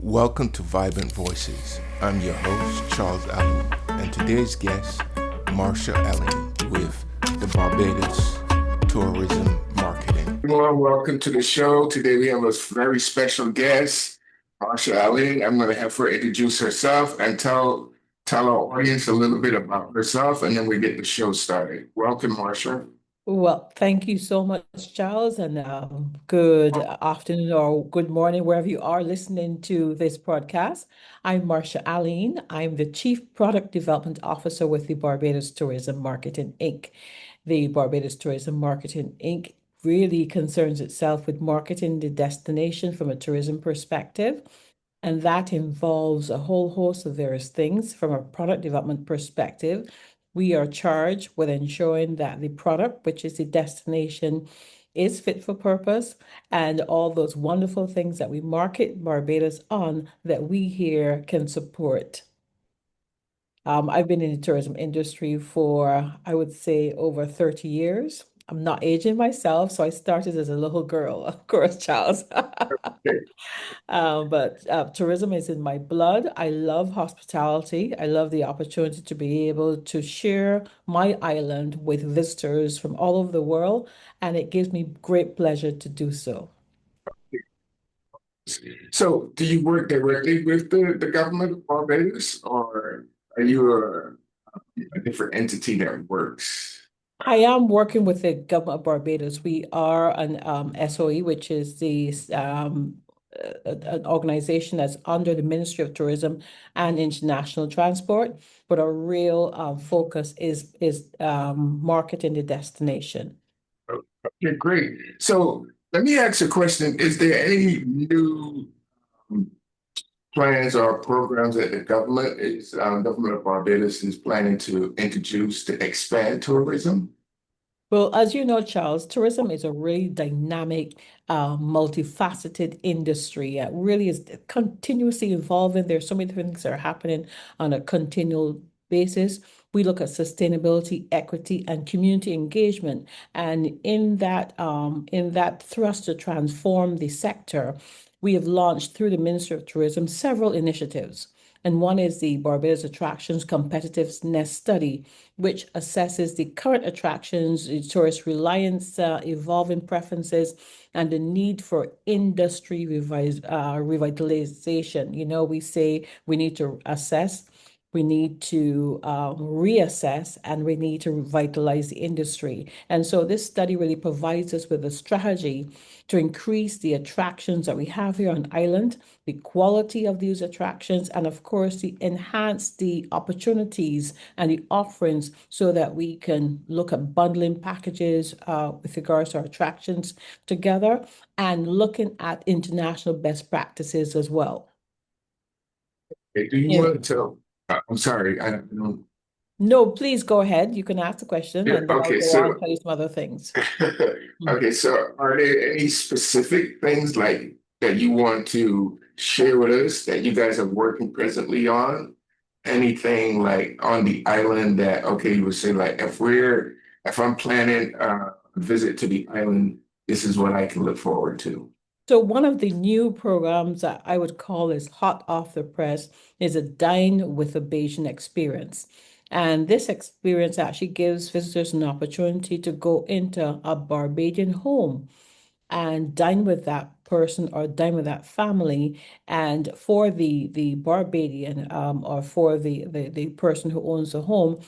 Welcome to Vibrant Voices. I'm your host, Charles Allen, and today's guest, Marsha Alleyne with the Barbados Tourism Marketing. Hello, welcome to the show. Today we have a very special guest, Marsha Alleyne. I'm going to have her introduce herself and tell our audience a little bit about herself, and then we get the show started. Welcome, Marsha. Well, thank you so much, Charles, and good afternoon or good morning, wherever you are listening to this podcast. I'm Marsha Alleyne. I'm the Chief Product Development Officer with the Barbados Tourism Marketing Inc. The Barbados Tourism Marketing Inc. really concerns itself with marketing the destination from a tourism perspective. And that involves a whole host of various things from a product development perspective. We are charged with ensuring that the product, which is the destination, is fit for purpose and all those wonderful things that we market Barbados on that we here can support. I've been in the tourism industry for, I would say, over 30 years. I'm not aging myself, so I started as a little girl, of course, Charles. But tourism is in my blood. I love hospitality. I love the opportunity to be able to share my island with visitors from all over the world, and it gives me great pleasure to do so. So, do you work directly with the government of Barbados, or are you a different entity that works? I am working with the government of Barbados. We are an SOE, which is an organization that's under the Ministry of Tourism and International Transport, but our real focus is marketing the destination. Okay, great. So, let me ask a question. Is there any new um, plans or programs that the government of Barbados is planning to introduce to expand tourism? Well, as you know, Charles, tourism is a really dynamic, multifaceted industry. It really is continuously evolving. There's so many different things that are happening on a continual basis. We look at sustainability, equity, and community engagement. And in that thrust to transform the sector, we have launched through the Ministry of Tourism several initiatives. And one is the Barbados Attractions Competitiveness Study, which assesses the current attractions, the tourist reliance, evolving preferences, and the need for industry revitalization. You know, we say we need to assess, we need to reassess, and we need to revitalize the industry. And so this study really provides us with a strategy to increase the attractions that we have here on island, the quality of these attractions, and of course, the enhance the opportunities and the offerings so that we can look at bundling packages with regards to our attractions together and looking at international best practices as well. Okay, do you You know, want to tell? I'm sorry, I don't. no, please go ahead. You can ask the question Yeah, and then I'll okay, go on so and tell you some other things. Mm. okay, so are there any specific things like that you want to share with us that you guys are working presently on? Anything like on the island that, okay, you would say like if I'm planning a visit to the island, this is what I can look forward to. So one of the new programs that I would call is hot off the press is a dine with a Bayesian experience. And this experience actually gives visitors an opportunity to go into a Barbadian home and dine with that person or dine with that family. And for the Barbadian or for the person who owns the home,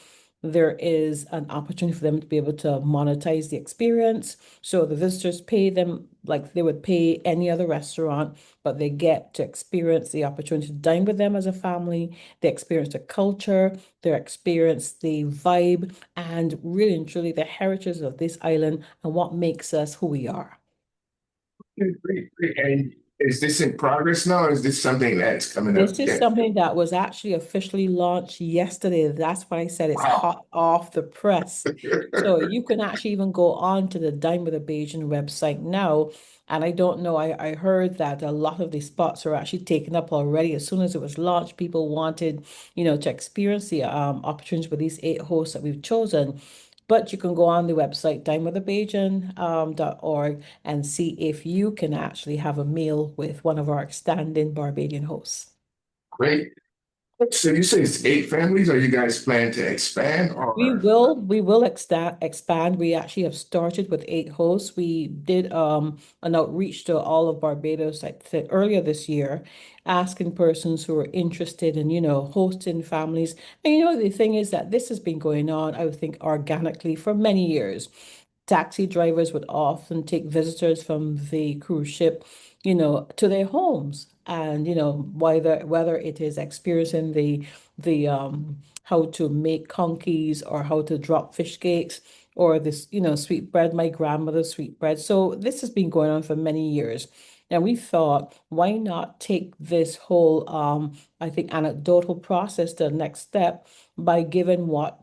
there is an opportunity for them to be able to monetize the experience. So the visitors pay them like they would pay any other restaurant, but they get to experience the opportunity to dine with them as a family. They experience the culture, they experience the vibe, and really and truly the heritage of this island and what makes us who we are. Okay, great, great. And is this in progress now, or is this something that's coming up This is yet? something that was actually officially launched yesterday. That's why I said it's Wow. hot off the press. So you can actually even go on to the Dine with a Bajan website now. And I don't know, I heard that a lot of the spots are actually taken up already. As soon as it was launched, people wanted, to experience the opportunities with these eight hosts that we've chosen. But you can go on the website dinewiththebajan.org and see if you can actually have a meal with one of our outstanding Barbadian hosts. Great. So you say it's 8 families. Are you guys plan to expand We or? will we will expand. We actually have started with 8 hosts. We did an outreach to all of Barbados, I said earlier this year, asking persons who are interested in, hosting families. And the thing is that this has been going on, I would think, organically for many years. Taxi drivers would often take visitors from the cruise ship, to their homes. And, whether it is experiencing the how to make conkeys or how to drop fish cakes or this, sweet bread, my grandmother's sweet bread. So this has been going on for many years. And we thought, why not take this whole, I think, anecdotal process to the next step by giving what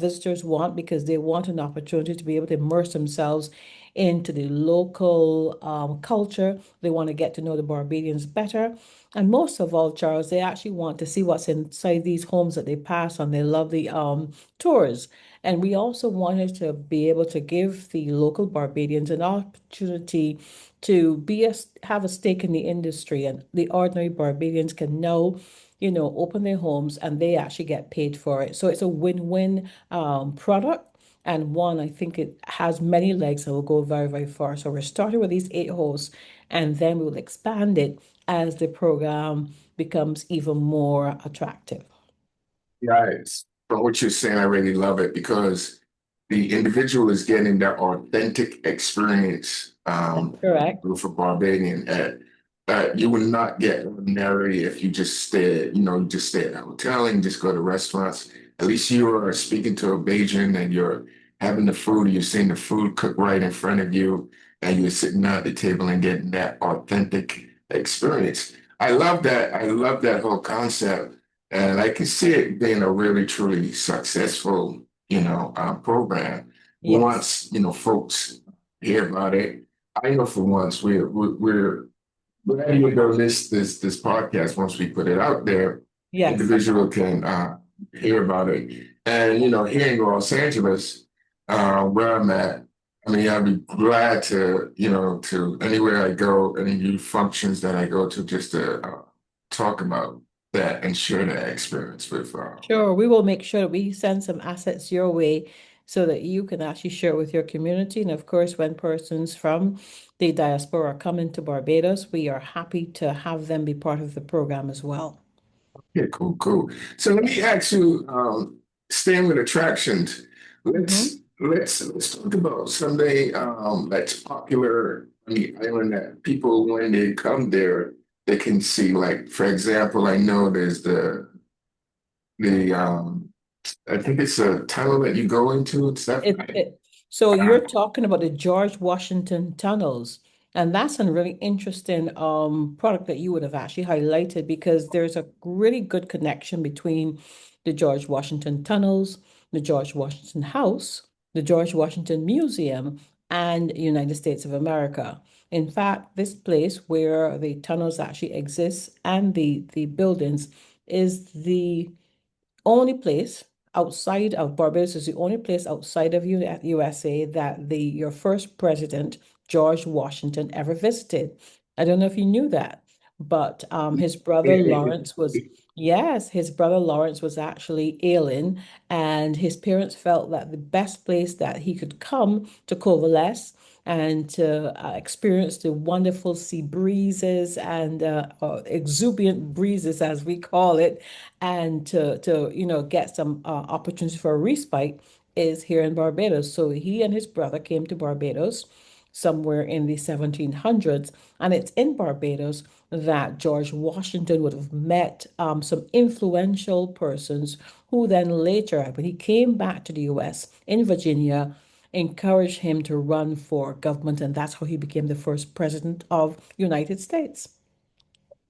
visitors want, because they want an opportunity to be able to immerse themselves into the local culture. They want to get to know the Barbadians better. And most of all, Charles, they actually want to see what's inside these homes that they pass on their lovely tours. And we also wanted to be able to give the local Barbadians an opportunity to have a stake in the industry. And the ordinary Barbadians can know, open their homes and they actually get paid for it. So it's a win-win product. And one, I think it has many legs and will go very, very far. So we're starting with these 8 hosts, and then we will expand it as the program becomes even more attractive. Guys, from what you're saying, I really love it because the individual is getting that authentic experience That's correct. with a Barbadian that you would not get ordinarily if you just stay at a hotel and just go to restaurants. At least you are speaking to a Bajan and you're having the food, you're seeing the food cooked right in front of you, and you're sitting at the table and getting that authentic experience. I love that. I love that whole concept. And I can see it being a really, truly successful, program. Yes. Once, folks hear about it, I know for once we're glad you know this podcast. Once we put it out there, Yes. individual can hear about it. And here in Los Angeles, where I'm at, I mean, I'd be glad to anywhere I go, any new functions that I go to, just to talk about that and share that experience with. Sure. We will make sure that we send some assets your way so that you can actually share it with your community. And of course, when persons from the diaspora come into Barbados, we are happy to have them be part of the program as well. Yeah, cool, cool. So let me ask you, staying with attractions, let's Mhm. let's talk about something that's popular on the island that people when they come there they can see. Like for example, I know there's the I think it's a tunnel that you go into and stuff. It, it, so you're talking about the George Washington tunnels, and that's a really interesting product that you would have actually highlighted, because there's a really good connection between the George Washington tunnels, the George Washington House, the George Washington Museum, and United States of America. In fact, this place where the tunnels actually exist and the buildings is the only place outside of Barbados, is the only place outside of USA that the your first president, George Washington, ever visited. I don't know if you knew that, but his brother Lawrence was, yes, his brother Lawrence was actually ailing, and his parents felt that the best place that he could come to coalesce and to experience the wonderful sea breezes and exuberant breezes, as we call it, and to get some opportunity for a respite is here in Barbados. So he and his brother came to Barbados somewhere in the 1700s, and it's in Barbados that George Washington would have met some influential persons who then later, when he came back to the US in Virginia, encouraged him to run for government, and that's how he became the first president of United States.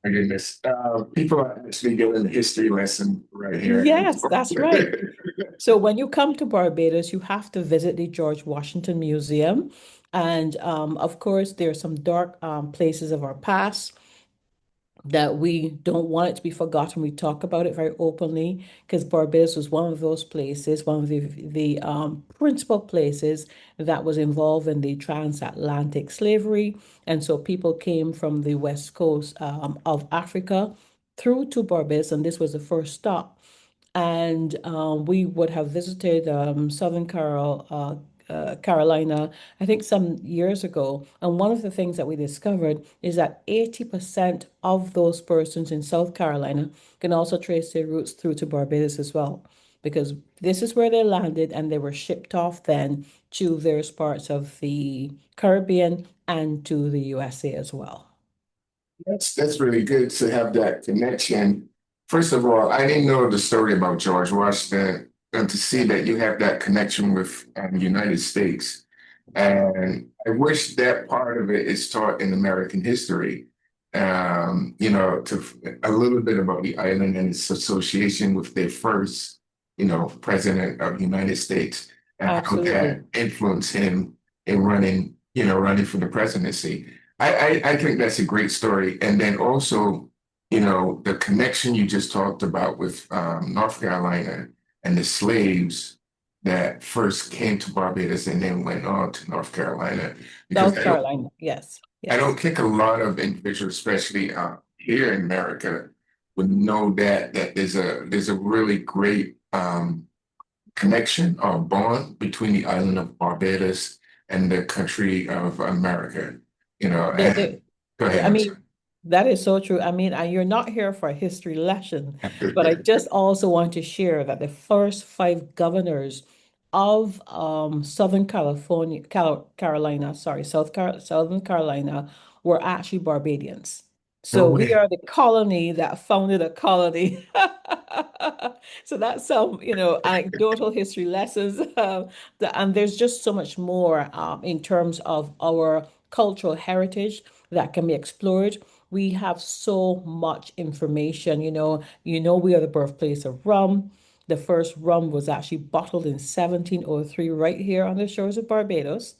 My goodness, people are actually getting a history lesson right here. Yes, that's right. So when you come to Barbados, you have to visit the George Washington Museum. And of course, there are some dark places of our past that we don't want it to be forgotten. We talk about it very openly because Barbados was one of those places, one of the principal places that was involved in the transatlantic slavery. And so people came from the west coast of Africa through to Barbados, and this was the first stop. And we would have visited Carolina, I think some years ago. And one of the things that we discovered is that 80% of those persons in South Carolina can also trace their roots through to Barbados as well, because this is where they landed and they were shipped off then to various parts of the Caribbean and to the USA as well. That's really good to have that connection. First of all, I didn't know the story about George Washington, and to see that you have that connection with the United States. And I wish that part of it is taught in American history. To a little bit about the island and its association with their first, president of the United States, and how that Absolutely. influenced him in running for the presidency. I think that's a great story. And then also, the connection you just talked about with North Carolina and the slaves that first came to Barbados and then went on to North Carolina. Because South Carolina. Yes. I don't Yes. think a lot of individuals, especially here in America, would know that there's a really great connection or bond between the island of Barbados and the country of America. There, And there, go ahead, I I'm mean, sorry. that is so true. I mean, you're not here for a history lesson, but I just also want to share that the first five governors of Southern California, Carolina, sorry, Southern Carolina, were actually Barbadians. No So we way. are the colony that founded a colony. So that's some, anecdotal history lessons. And there's just so much more in terms of our cultural heritage that can be explored. We have so much information. We are the birthplace of rum. The first rum was actually bottled in 1703 right here on the shores of Barbados.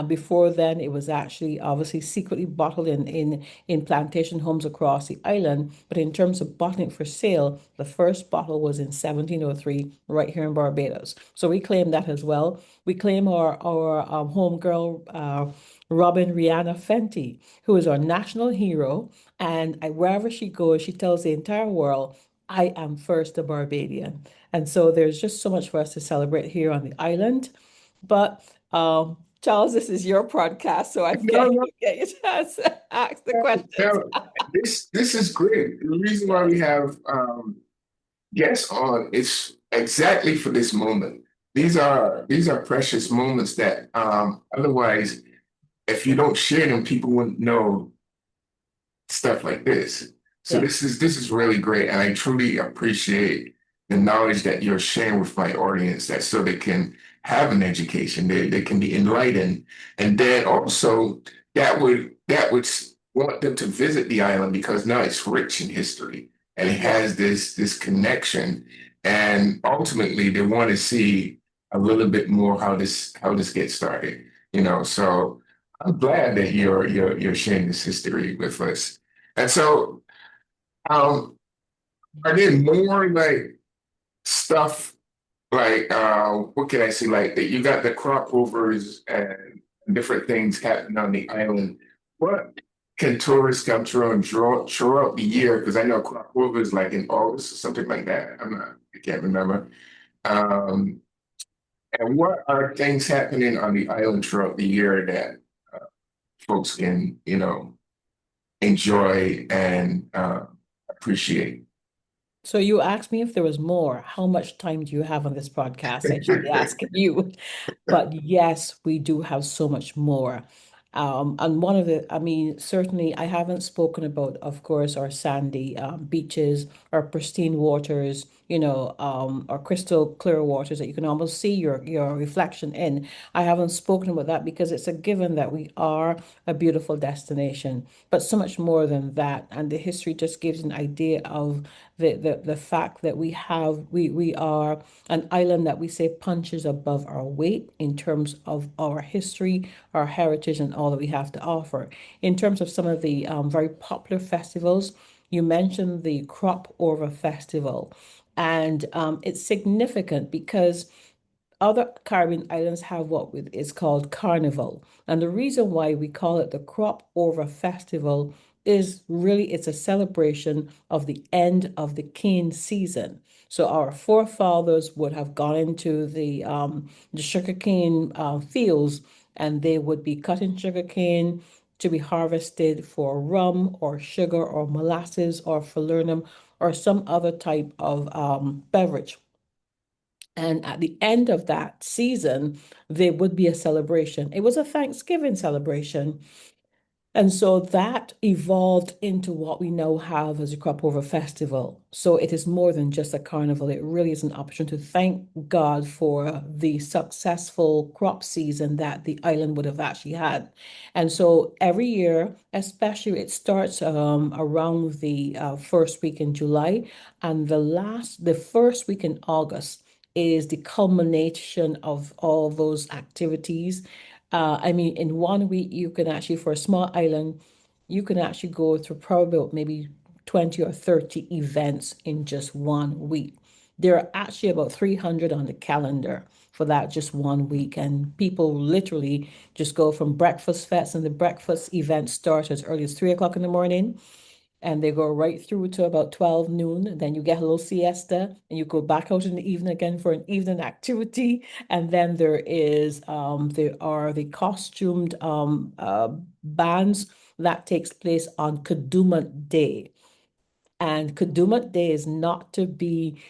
Before then, it was actually obviously secretly bottled in plantation homes across the island. But in terms of bottling for sale, the first bottle was in 1703 right here in Barbados. So we claim that as well. We claim our homegirl, Robin Rihanna Fenty, who is our national hero. And wherever she goes, she tells the entire world, I am first a Barbadian. And so there's just so much for us to celebrate here on the island. But Charles, this is your podcast, so I No, get no, you get your chance to ask the questions. no. This is great. The reason why we Yes, have guests on is exactly for this moment. These are precious moments that otherwise, if you don't share them, people wouldn't know stuff like this. So yes. this is really great, and I truly appreciate the knowledge that you're sharing with my audience, that so they can have an education, they can be enlightened, and then also that would want them to visit the island because now it's rich in history and it Yes. has this connection, and ultimately they want to see a little bit more how this gets started. So I'm glad that you're sharing this history with us. And so, um, are there more like stuff like what can I say? Like that you got the crop overs and different things happening on the island. What can tourists come through and draw throughout the year? Because I know crop overs like in August or something like that. I can't remember. Um, and what are things happening on the island throughout the year that folks can, enjoy and appreciate. So you asked me if there was more. How much time do you have on this podcast? I should be asking you. But yes, we do have so much more. And I mean, certainly I haven't spoken about, of course, our sandy beaches, our pristine waters, or crystal clear waters that you can almost see your reflection in. I haven't spoken about that because it's a given that we are a beautiful destination, but so much more than that. And the history just gives an idea of the fact that we are an island that we say punches above our weight in terms of our history, our heritage, and all that we have to offer. In terms of some of the very popular festivals, you mentioned the Crop Over Festival, and it's significant because other Caribbean islands have what is called Carnival. And the reason why we call it the Crop Over Festival is really it's a celebration of the end of the cane season. So our forefathers would have gone into the sugarcane fields, and they would be cutting sugarcane to be harvested for rum or sugar or molasses or falernum or some other type of beverage. And at the end of that season, there would be a celebration. It was a Thanksgiving celebration. And so that evolved into what we now have as a crop over festival. So it is more than just a carnival. It really is an opportunity to thank God for the successful crop season that the island would have actually had. And so every year, especially it starts around the first week in July, and the first week in August is the culmination of all those activities. I mean, in one week, you can actually, for a small island, you can actually go through probably maybe 20 or 30 events in just one week. There are actually about 300 on the calendar for that just one week. And people literally just go from breakfast fest, and the breakfast events start as early as 3 o'clock in the morning, and they go right through to about 12 noon. And then you get a little siesta, and you go back out in the evening again for an evening activity. And then there are the costumed bands that takes place on Kadooment Day. And Kadooment Day is not to be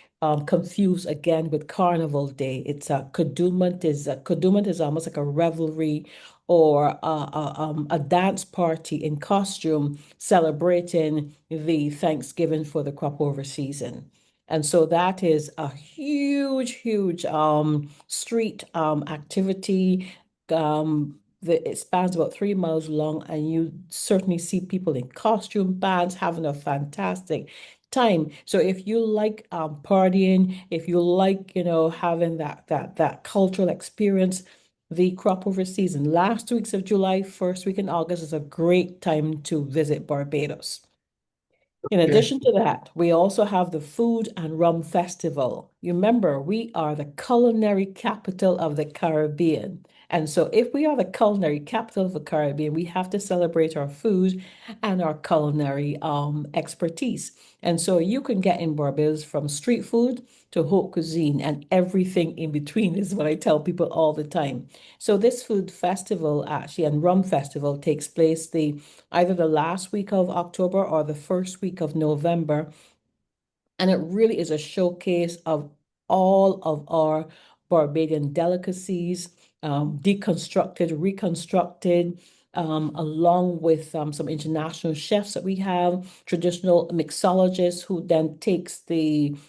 confused again with Carnival Day. Kadooment is almost like a revelry or a dance party in costume celebrating the Thanksgiving for the crop over season. And so that is a huge street activity. It spans about 3 miles long, and you certainly see people in costume bands having a fantastic time. So if you like partying, if you like, having that cultural experience, the crop over season, last 2 weeks of July, first week in August is a great time to visit Barbados. In Okay. addition to that, we also have the Food and Rum Festival. You remember, we are the culinary capital of the Caribbean. And so, if we are the culinary capital of the Caribbean, we have to celebrate our food and our culinary expertise. And so, you can get in Barbados from street food to haute cuisine, and everything in between is what I tell people all the time. So, this food festival actually and rum festival takes place either the last week of October or the first week of November. And it really is a showcase of all of our Barbadian delicacies, deconstructed, reconstructed, along with some international chefs that we have, traditional mixologists who then takes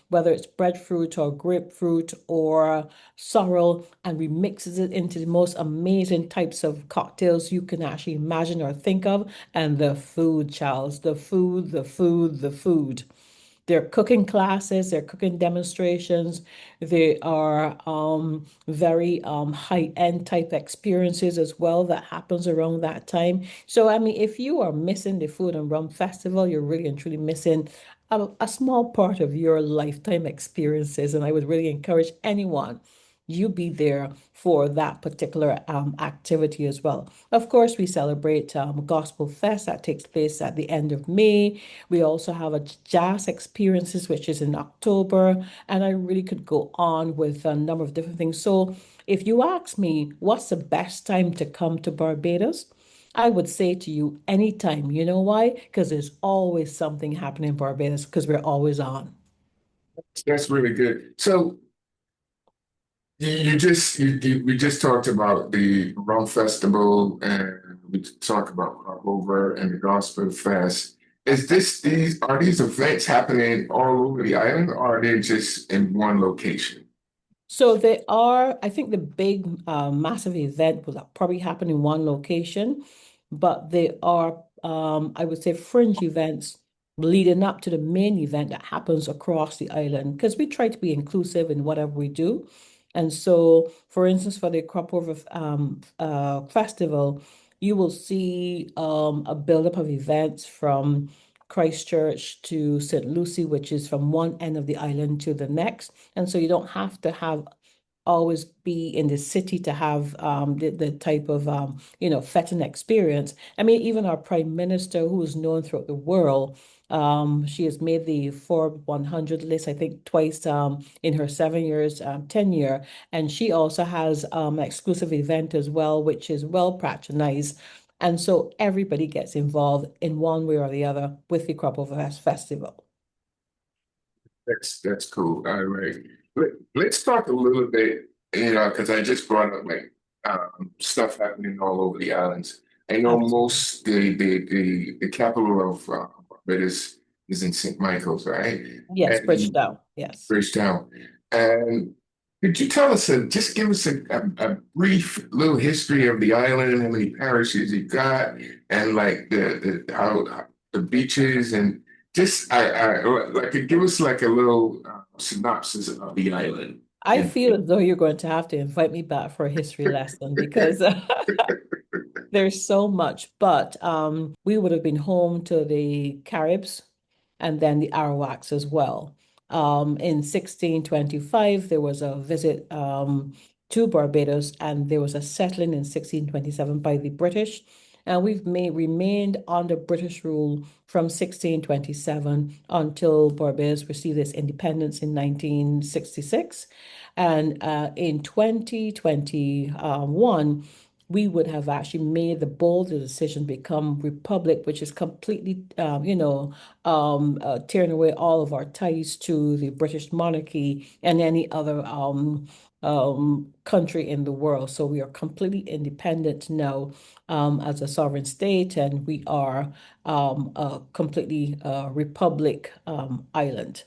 whether it's breadfruit or grapefruit or sorrel, and remixes it into the most amazing types of cocktails you can actually imagine or think of. And the food, Charles, the food, the food, the food. There are cooking classes, there are cooking demonstrations, there are very high-end type experiences as well that happens around that time. So, I mean, if you are missing the Food and Rum Festival, you're really and truly missing a small part of your lifetime experiences. And I would really encourage anyone you be there for that particular activity as well. Of course, we celebrate Gospel Fest that takes place at the end of May. We also have a jazz experiences, which is in October, and I really could go on with a number of different things. So, if you ask me, what's the best time to come to Barbados? I would say to you, anytime. You know why? Because there's always something happening in Barbados because we're always on. That's really good. So we just talked about the Rum Festival, and we talked about Crop Over and the Gospel Fest. Is this these are these events happening all over the island, or are they just in one location? So they are, I think the big, massive event will probably happen in one location, but they are, I would say, fringe events leading up to the main event that happens across the island because we try to be inclusive in whatever we do. And so, for instance, for the Crop Over Festival, you will see a buildup of events from Christchurch to St. Lucie, which is from one end of the island to the next. And so you don't have to have always be in the city to have the type of fetting experience. I mean, even our prime minister, who is known throughout the world, she has made the Forbes 100 list, I think, twice in her 7 years tenure, and she also has an exclusive event as well, which is well patronized. And so everybody gets involved in one way or the other with the Crop Over Festival. That's cool. All right. Let's talk a little bit, because I just brought up like stuff happening all over the islands. I know Absolutely. most the capital of Barbados is in St. Michael's, right? Yes, And Bridgetown. Yes. Bridgetown. And could you tell us just give us a brief little history of the island, how many parishes you got, and like the how the beaches and just I like give us like a little synopsis of the island. I And feel as though you're going to have to invite me back for a history lesson because there's so much. But we would have been home to the Caribs and then the Arawaks as well. In 1625, there was a visit to Barbados, and there was a settling in 1627 by the British. And remained under British rule from 1627 until Barbados received its independence in 1966. And in 2021, we would have actually made the bolder decision to become republic, which is completely, tearing away all of our ties to the British monarchy and any other country in the world. So we are completely independent now as a sovereign state, and we are a completely republic island.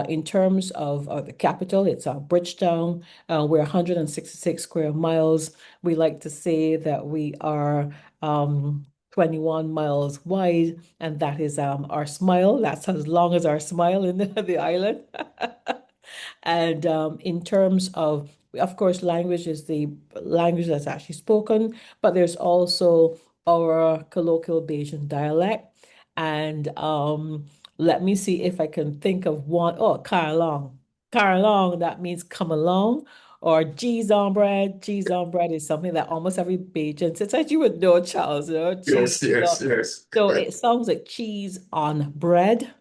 In terms of the capital, it's Bridgetown. We're 166 square miles. We like to say that we are 21 miles wide, and that is our smile. That's as long as our smile in the island. And in terms of course, language is the language that's actually spoken, but there's also our colloquial Bayesian dialect. And let me see if I can think of one. Oh, car along. Car along, that means come along. Or cheese on bread. Cheese on bread is something that almost every Bajan says, as you would know, Charles, cheese. yes, yes, yes. So it sounds like cheese on bread.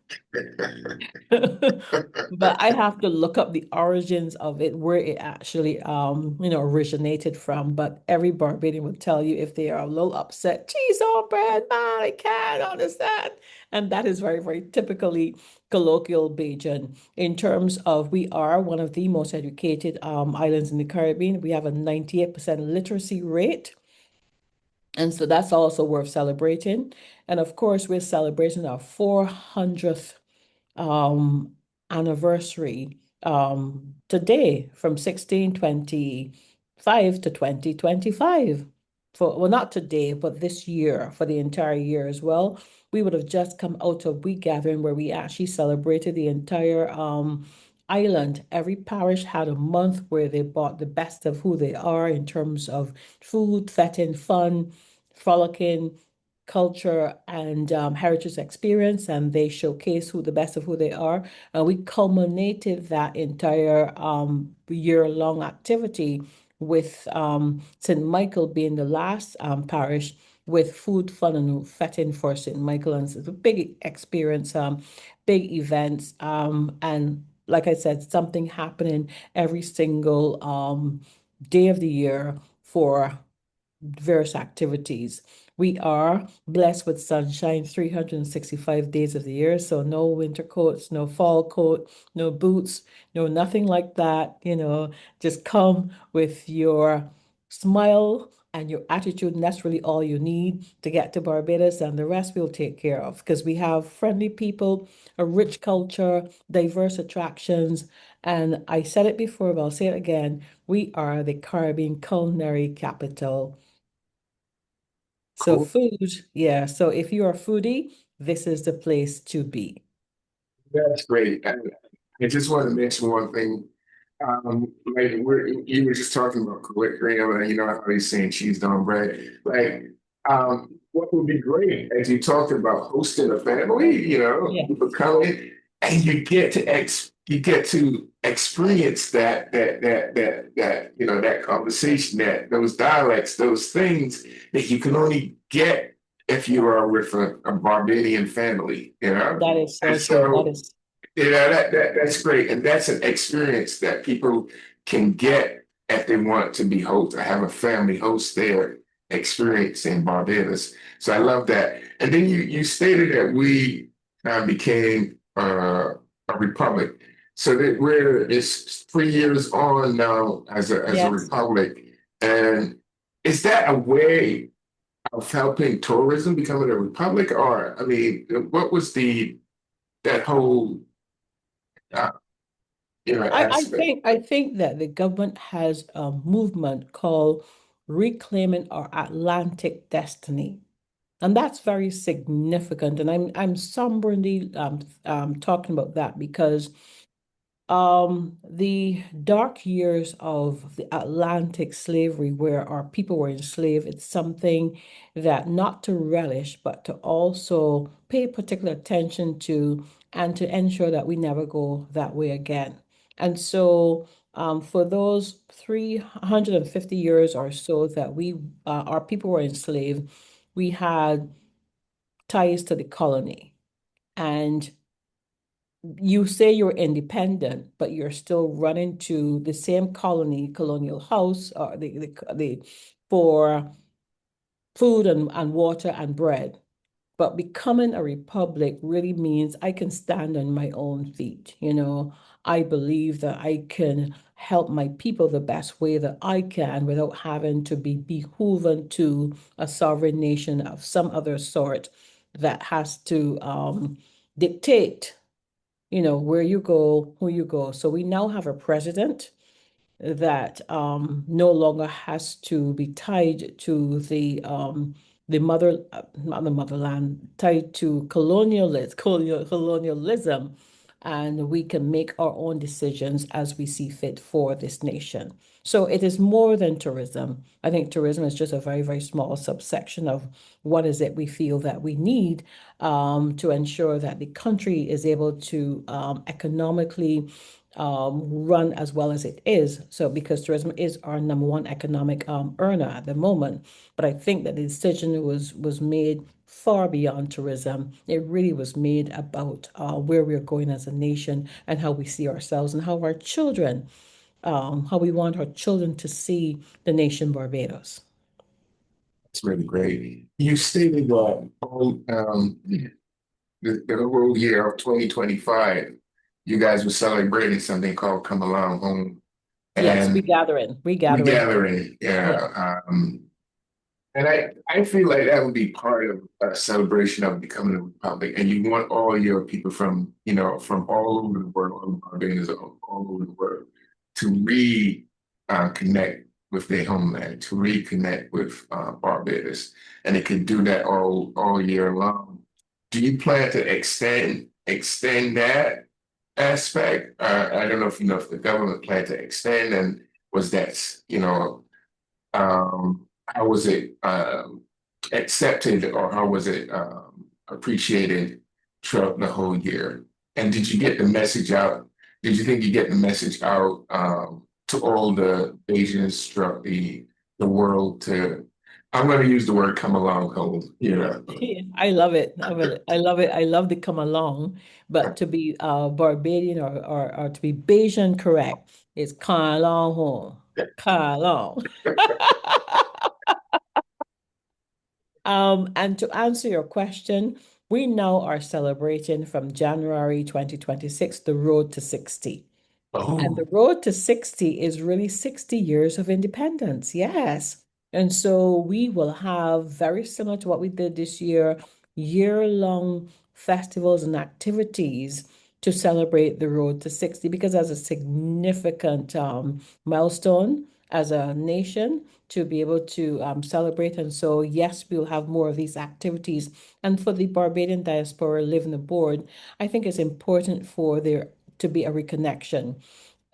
But I have to look up the origins of it, where it actually originated from. But every Barbadian will tell you if they are a little upset, cheese on bread, man, I can't understand. And that is very, very typically colloquial Bajan. In terms of, we are one of the most educated islands in the Caribbean. We have a 98% literacy rate. And so that's also worth celebrating. And of course, we're celebrating our 400th um, anniversary today, from 1625 to 2025. Well, not today, but this year, for the entire year as well. We would have just come out of week gathering where we actually celebrated the entire island. Every parish had a month where they brought the best of who they are in terms of food, fetting, fun, frolicking, culture, and heritage experience, and they showcase who the best of who they are. And we culminated that entire year-long activity with St. Michael being the last parish with food, fun, and fetting for St. Michael. And it's a big experience, big events, and like I said, something happening every single day of the year for various activities. We are blessed with sunshine 365 days of the year. So no winter coats, no fall coat, no boots, no nothing like that. Just come with your smile and your attitude, and that's really all you need to get to Barbados, and the rest we'll take care of because we have friendly people, a rich culture, diverse attractions, and I said it before, but I'll say it again, we are the Caribbean culinary capital. So Cool. food, yeah. So if you're a foodie, this is the place to be. That's great. And I just want to mention one thing. You were just talking about curriculum, and you know how they saying cheese on bread. What would be great as you talked about hosting a family, Yeah, people come in and you get to experience that conversation, those dialects, those things that you can only get if you are with a Barbadian family, that is And so true. That so is, that's great. And that's an experience that people can get if they want to be host, or have a family host their experience in Barbados. So I love that. And then you stated that we became a republic. So that it's 3 years on now as a yes. republic. And is that a way of helping tourism becoming a republic? Or I mean, what was that whole uh, aspect? I think that the government has a movement called Reclaiming Our Atlantic Destiny. And that's very significant. And I'm somberly talking about that because the dark years of the Atlantic slavery, where our people were enslaved, it's something that not to relish, but to also pay particular attention to and to ensure that we never go that way again. And so, for those 350 years or so that our people were enslaved, we had ties to the colony. And you say you're independent, but you're still running to the same colonial house, or for food and water and bread. But becoming a republic really means I can stand on my own feet. I believe that I can help my people the best way that I can without having to be beholden to a sovereign nation of some other sort that has to dictate where you go, who you go. So we now have a president that no longer has to be tied to not the motherland, tied to colonialism, and we can make our own decisions as we see fit for this nation. So it is more than tourism. I think tourism is just a very, very small subsection of what is it we feel that we need to ensure that the country is able to economically run as well as it is. So, because tourism is our number one economic earner at the moment, but I think that the decision was made far beyond tourism. It really was made about where we're going as a nation and how we see ourselves and how we want our children to see the nation Barbados. It's really great. You stated that the whole year of 2025, you guys were celebrating something called Come Along Home. Yes, And we we gathering. gathering, Yeah. yeah. And I feel like that would be part of a celebration of becoming a republic. And you want all your people from all over the world, all Barbadians all over the world, to connect with their homeland, to reconnect with Barbados. And it can do that all year long. Do you plan to extend that aspect? I don't know if you know if the government planned to extend, and was that, how was it accepted, or how was it appreciated throughout the whole year? And did you get the message out? Did you think you get the message out to all the Asians throughout the world to, I'm going to use the word come along home, Yeah, I love it. I love it. I love it. I love to come along, but to be Barbadian or to be Bayesian correct is come along home. Come along. And to answer your question, we now are celebrating from January 2026 the road to 60. And the Oh, road to 60 is really 60 years of independence. Yes. And so we will have, very similar to what we did this year, year-long festivals and activities to celebrate the road to 60 because that's a significant milestone as a nation to be able to celebrate. And so, yes, we'll have more of these activities. And for the Barbadian diaspora living abroad, I think it's important for there to be a reconnection.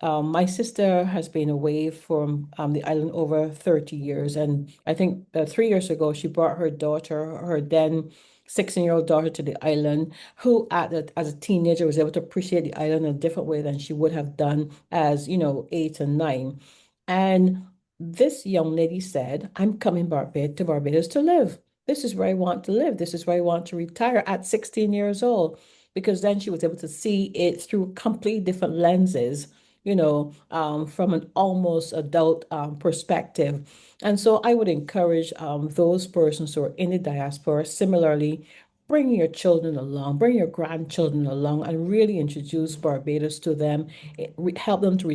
My sister has been away from the island over 30 years. And I think 3 years ago, she brought her daughter, her then 16-year-old daughter, to the island, who as a teenager was able to appreciate the island in a different way than she would have done as, 8 and 9. And this young lady said, I'm coming to Barbados to live. This is where I want to live. This is where I want to retire at 16 years old. Because then she was able to see it through completely different lenses, from an almost adult perspective. And so I would encourage those persons who are in the diaspora, similarly, bring your children along, bring your grandchildren along, and really introduce Barbados to them. Help them to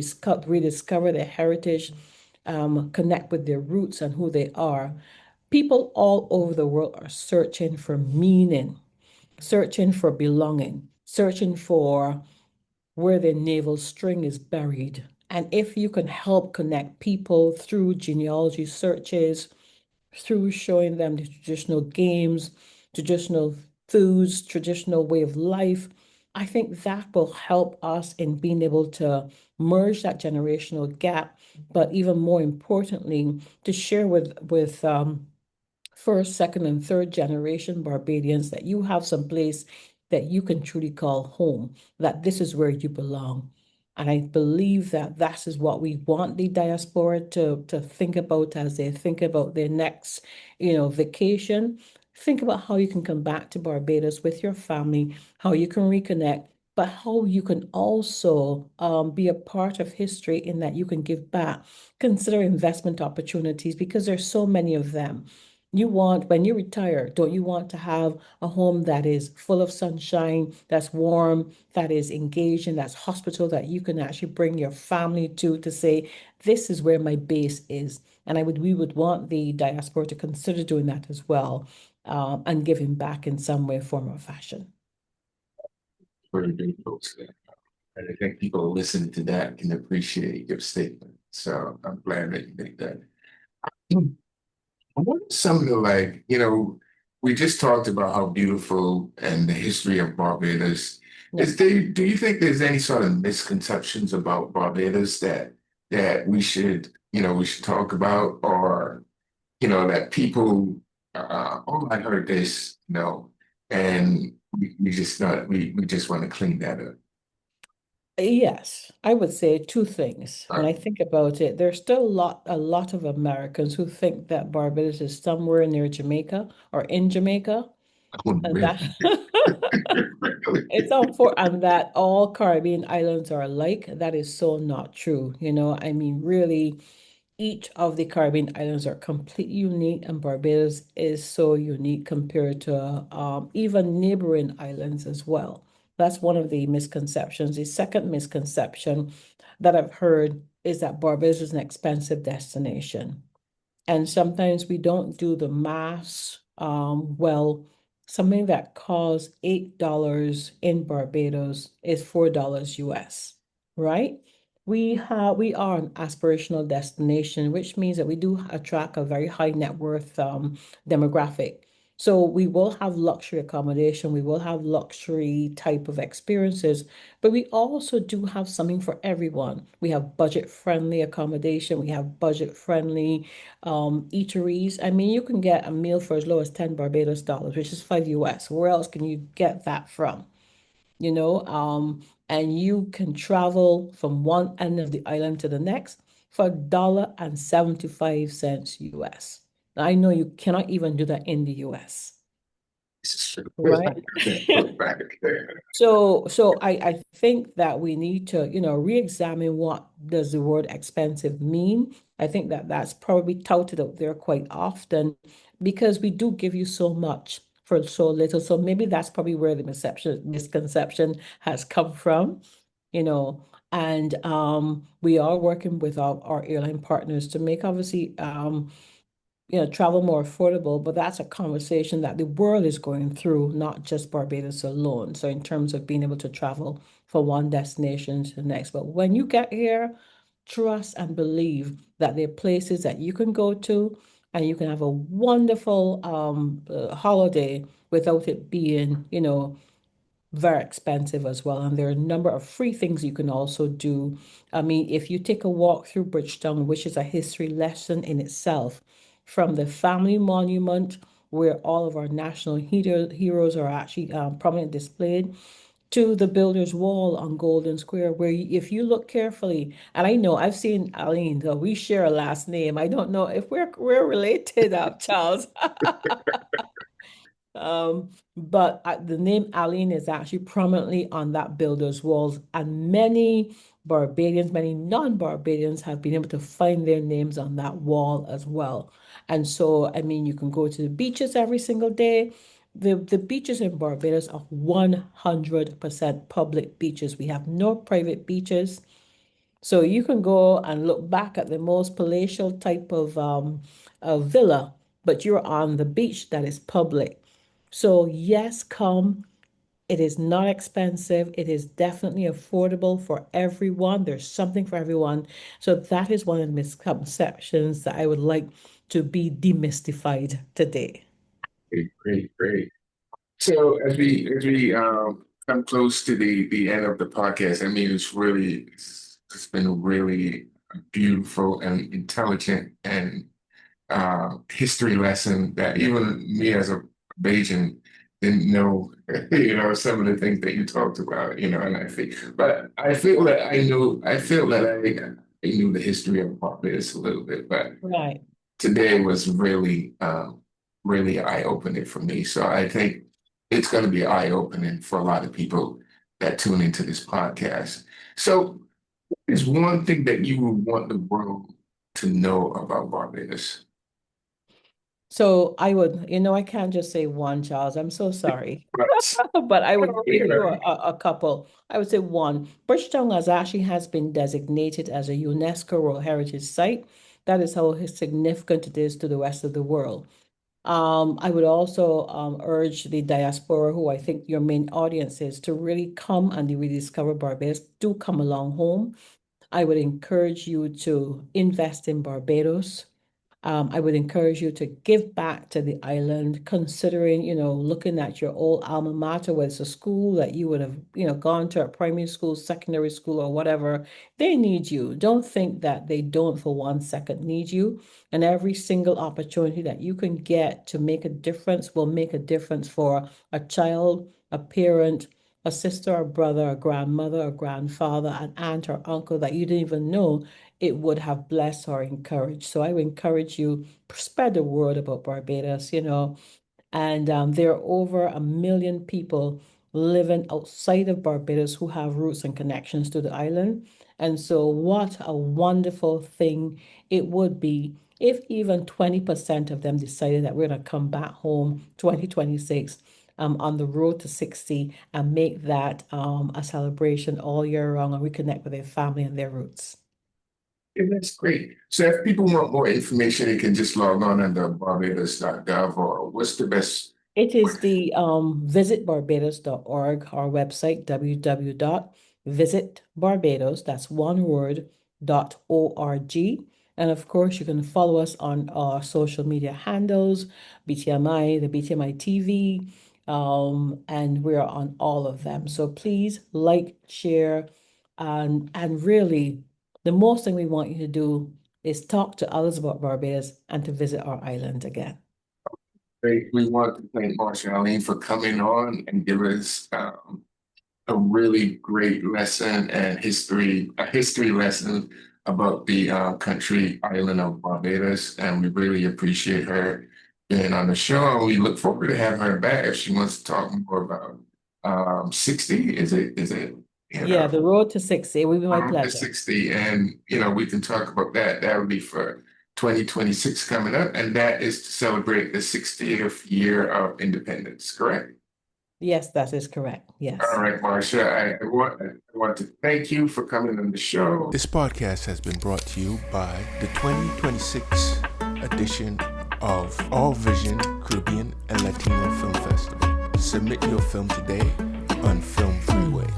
rediscover their heritage, connect with their roots and who they are. People all over the world are searching for meaning, searching for belonging, searching for where their navel string is buried. And if you can help connect people through genealogy searches, through showing them the traditional games, traditional foods, traditional way of life, I think that will help us in being able to merge that generational gap, but even more importantly, to share with first, second, and third generation Barbadians that you have some place that you can truly call home, that this is where you belong. And I believe that that is what we want the diaspora to think about as they think about their next, vacation. Think about how you can come back to Barbados with your family, how you can reconnect, but how you can also be a part of history in that you can give back. Consider investment opportunities because there's so many of them. When you retire, don't you want to have a home that is full of sunshine, that's warm, that is engaging, that's hospital, that you can actually bring your family to say, this is where my base is. And we would want the diaspora to consider doing that as well, and giving back in some way, form, or fashion. Very good folks there. And I think people listening to that can appreciate your statement. So I'm glad that you made that. What are some of the we just talked about how beautiful and the history of Barbados is. Do you think there's any sort of misconceptions about Barbados that we should talk about, or that people oh, I heard this, and we just not we just want to clean that up. Yes, I would say two things. When I think about it, there's still a lot of Americans who think that Barbados is somewhere near Jamaica or in Jamaica, Oh, and really? that and that all Caribbean islands are alike. That is so not true. I mean, really, each of the Caribbean islands are completely unique, and Barbados is so unique compared to even neighboring islands as well. That's one of the misconceptions. The second misconception that I've heard is that Barbados is an expensive destination. And sometimes we don't do the math. Well, something that costs $8 in Barbados is $4 US, right? We are an aspirational destination, which means that we do attract a very high net worth demographic. So we will have luxury accommodation, we will have luxury type of experiences, but we also do have something for everyone. We have budget friendly accommodation, we have budget friendly eateries. I mean, you can get a meal for as low as 10 Barbados dollars, which is 5 US. Where else can you get that from? And you can travel from one end of the island to the next for $1.75 US. Now, I know you cannot even do that in the US, This is true. right? Back there. So I think that we need to, re-examine what does the word expensive mean. I think that that's probably touted out there quite often because we do give you so much for so little. So maybe that's probably where the misconception has come from, you know. And we are working with our airline partners to make obviously travel more affordable, but that's a conversation that the world is going through, not just Barbados alone. So in terms of being able to travel from one destination to the next. But when you get here, trust and believe that there are places that you can go to and you can have a wonderful holiday without it being, very expensive as well. And there are a number of free things you can also do. I mean, if you take a walk through Bridgetown, which is a history lesson in itself, from the family monument where all of our national heroes are actually prominently displayed, to the Builders Wall on Golden Square, where if you look carefully, and I know I've seen Alleyne, though we share a last name. I don't know if we're related, Charles. But the name Alleyne is actually prominently on that builder's walls, and many Barbadians, many non-Barbadians have been able to find their names on that wall as well. And so, I mean, you can go to the beaches every single day. The beaches in Barbados are 100% public beaches. We have no private beaches. So you can go and look back at the most palatial type of villa, but you're on the beach that is public. So yes, come. It is not expensive. It is definitely affordable for everyone. There's something for everyone. So that is one of the misconceptions that I would like to be demystified today. Great. So as we come close to the end of the podcast, I mean, it's been really beautiful and intelligent and history lesson that even me as a Bajan didn't know, some of the things that you talked about, and I feel that I knew the history of Barbados a little bit, but Right. today was really eye-opening for me. So I think it's going to be eye-opening for a lot of people that tune into this podcast. So is one thing that you would want the world to know about Barbados? So I can't just say one, Charles. I'm so sorry. But, But I would give you you know, a couple. I would say one. Bridgetown has been designated as a UNESCO World Heritage Site. That is how significant it is to the rest of the world. I would also urge the diaspora, who I think your main audience is, to really come and rediscover Barbados. Do come along home. I would encourage you to invest in Barbados. I would encourage you to give back to the island, considering, looking at your old alma mater, whether it's a school that you would have, gone to, a primary school, secondary school, or whatever. They need you. Don't think that they don't for 1 second need you. And every single opportunity that you can get to make a difference will make a difference for a child, a parent, a sister, a brother, a grandmother, a grandfather, an aunt or uncle that you didn't even know it would have blessed or encouraged. So I would encourage you, spread the word about Barbados, and there are over 1 million people living outside of Barbados who have roots and connections to the island. And so what a wonderful thing it would be if even 20% of them decided that we're going to come back home 2026 on the road to 60 and make that a celebration all year round and reconnect with their family and their roots. yeah, that's great. So if people want more information, they can just log on under barbados.gov, or what's the best? It is the visitbarbados.org, our website, www.visitbarbados, that's one word, .org. And of course, you can follow us on our social media handles, BTMI, the BTMI TV, and we're on all of them. So please like, share, and really, the most thing we want you to do is talk to others about Barbados and to visit our island again. Great. We want to thank Marsha Alleyne for coming on and giving us a really great lesson and a history lesson about the country island of Barbados. And we really appreciate her being on the show. And we look forward to having her back if she wants to talk more about 60. Is it? Yeah, the road to 60. It would be my To pleasure. 60. And we can talk about that. That would be for 2026 coming up, and that is to celebrate the 60th year of independence, correct? Yes, that is correct. Yes. All right, Marsha, I want to thank you for coming on the show. This podcast has been brought to you by the 2026 edition of All Vision Caribbean and Latino Film Festival. Submit your film today on Film Freeway.